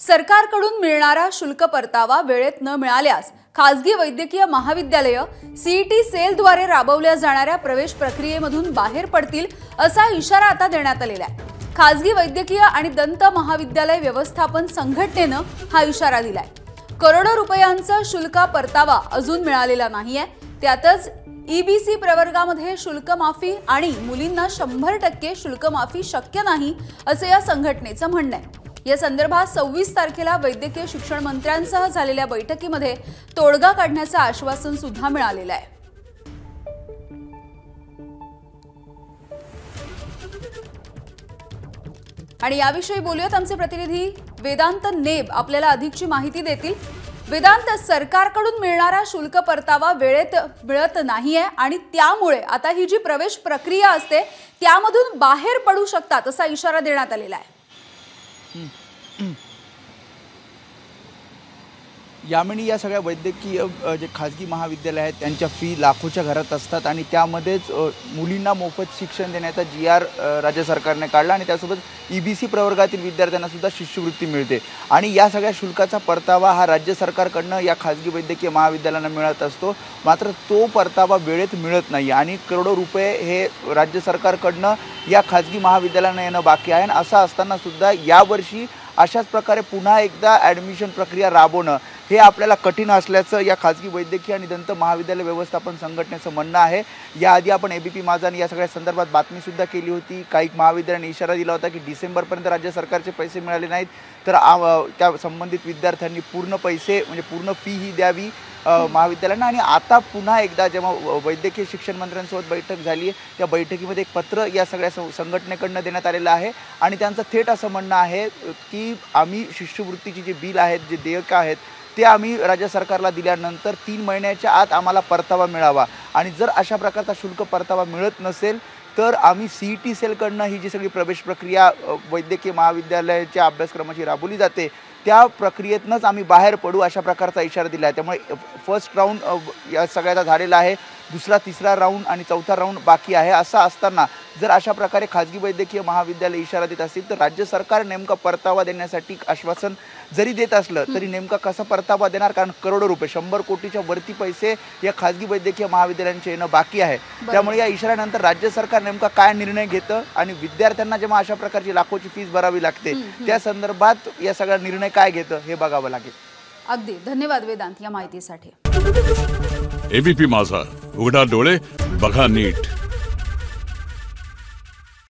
सरकारकडून मिळणारा शुल्क परतावा वेळेत न मिळाल्यास खासगी वैद्यकीय महाविद्यालय सीईटी सेलद्वारे राबवल्या जाणाऱ्या प्रवेश प्रक्रियेमधून बाहेर पडतील असा इशारा आता देण्यात आलेला आहे। खासगी वैद्यकीय आणि दंत महाविद्यालय व्यवस्थापन संघटनेने हा इशारा दिलाय। करोडो रुपयांचा शुल्क परतावा अजून मिळालेला नाहीये। त्यातच ईबीसी प्रवर्गामध्ये शुल्क माफी आणि मुलींना 100% शुल्क माफी शक्य नाही असे या संघटनेचं म्हणणं आहे। या संदर्भात 26 तारखेला वैद्यकीय शिक्षण मंत्र्यांसह झालेल्या बैठकीमध्ये तोडगा काढण्याचं आश्वासन सुद्धा मिळालेलं आहे। आणि याविषयी बोलूयात आमचे प्रतिनिधी वेदांत नेब आपल्याला अधिकची माहिती देतील। वेदांत, सरकारकडून मिळणारा शुल्क परतावा वेळेत मिळत नाहीये आणि त्यामुळे आता ही जी प्रवेश प्रक्रिया असते त्यामधून बाहेर पडू शकतात असा इशारा देण्यात आलेला आहे। यामिनी या सगळ्या वैद्यकीय जे खाजगी महाविद्यालय आहेत त्यांच्या फी लाखोच्या घरात असतात आणि त्यामध्येच मुलींना मोफत शिक्षण देण्याचा GR राज्य सरकारने काढला आणि त्यासोबत ईबीसी प्रवर्गातील विद्यार्थ्यांना सुद्धा शिष्यवृत्ती मिळते आणि या सगळ्या शुल्काचा परतावा हा राज्य सरकारकडनं या खाजगी वैद्यकीय महाविद्यालयांना मिळत असतो। मात्र तो परतावा वेळेत मिळत नाही आणि करोडो रुपये हे राज्य सरकारकडनं या खाजगी महाविद्यालयांना येणं बाकी आहे। असं असताना सुद्धा यावर्षी अशाच प्रकारे पुन्हा एकदा ॲडमिशन प्रक्रिया राबवणं हे आपल्याला कठीण असल्याचं या खाजगी वैद्यकीय आणि दंत महाविद्यालय व्यवस्थापन संघटनेचं म्हणणं आहे। याआधी आपण एबीपी माझाने या सगळ्या संदर्भात बातमीसुद्धा केली होती। काही महाविद्यालयांनी इशारा दिला होता की डिसेंबरपर्यंत राज्य सरकारचे पैसे मिळाले नाहीत तर त्या संबंधित विद्यार्थ्यांनी पूर्ण पैसे म्हणजे पूर्ण फी ही द्यावी महाविद्यालयांना। आणि आता पुन्हा एकदा जेव्हा वैद्यकीय शिक्षण मंत्र्यांसोबत बैठक झाली आहे त्या बैठकीमध्ये एक पत्र या सगळ्या संघटनेकडनं देण्यात आलेलं आहे आणि त्यांचं थेट असं म्हणणं आहे की आम्ही शिष्यवृत्तीची जे बिल आहेत जे देयक आहेत ते आम्ही राज्य सरकारला दिल्यानंतर 3 महिन्याच्या आत आम्हाला परतावा मिळावा आणि जर अशा प्रकारचा शुल्क परतावा मिळत नसेल तर आम्ही सीईटी सेलकडनं ही जी सगळी प्रवेश प्रक्रिया वैद्यकीय महाविद्यालयाच्या अभ्यासक्रमाची राबवली जाते त्या प्रक्रियेतनंच आम्ही बाहेर पडू अशा प्रकारचा इशारा दिला आहे। त्यामुळे फर्स्ट राऊंड या सगळ्याचा झालेला आहे, दुसरा तिसरा राऊंड आणि चौथा राऊंड बाकी आहे। असं असताना जर अशा प्रकारे खाजगी वैद्यकीय महाविद्यालय इशारा देत असतील तर राज्य सरकार नेमका परतावा देण्यासाठी आश्वासन जरी देत असलं तरी नेमका कसा परतावा देणार, कारण करोडो रुपये 100 कोटीच्या वरती पैसे या खाजगी वैद्यकीय महाविद्यालयांचे येणं बाकी आहे। त्यामुळे या इशाऱ्यानंतर राज्य सरकार नेमका काय निर्णय घेतं आणि विद्यार्थ्यांना जेव्हा अशा प्रकारची लाखोची फीस भरावी लागते त्या संदर्भात या सगळा निर्णय काय घेतं हे बघावं लागेल। अगदी धन्यवाद वेदांत या माहितीसाठी। एबीपी माझा, उघडा डोळे बघा नीट।